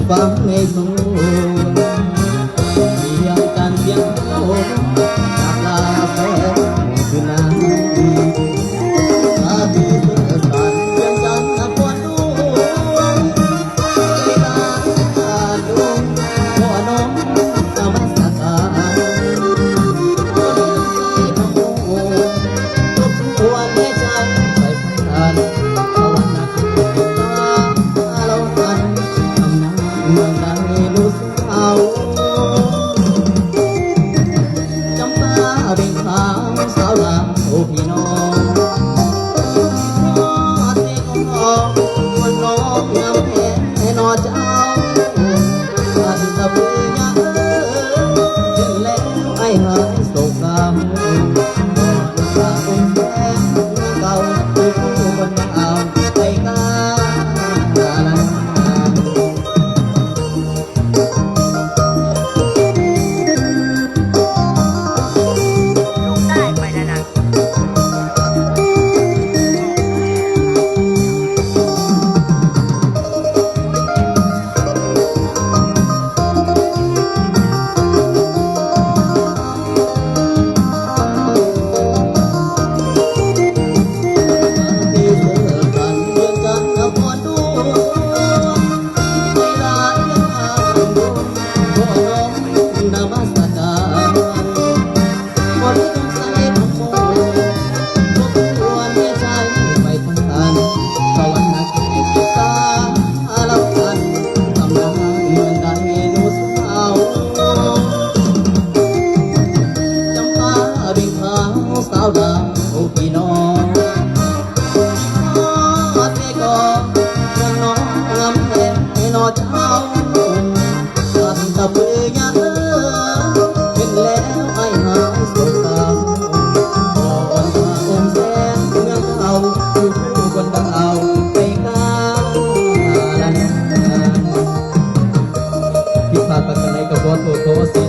ฟังในสูงเพียงกันเพียงโอ้จากลาแฟนคือนานอาบีเพื่อสานเพียงจันทร์ควรดูใจลาดูพ่อน้องสมัสการวันให้ใจไปผ่านภาวนาเราทันทำนาเมืองใดรู้สึกเอาจำปาเป็นขาวสาวลาวพี่น้องทอดเด็กของคนน้องงามแท้นอเจ้าอันตะปุยยาเห็นแล้วไอ้หายโศกเศร้าสาวดาวพี่น้องทอดให้ก่อนเรื่องน้องงามแท้นอเจ้าอันตะเปือยาเห็นแล้วไอ้หายสงสารก่อนพระองค์แสนเมืองเก่าอยู่คู่คนดาวไปกาลนานผิดพลาดประการใดก็ขอโทษขอเสีย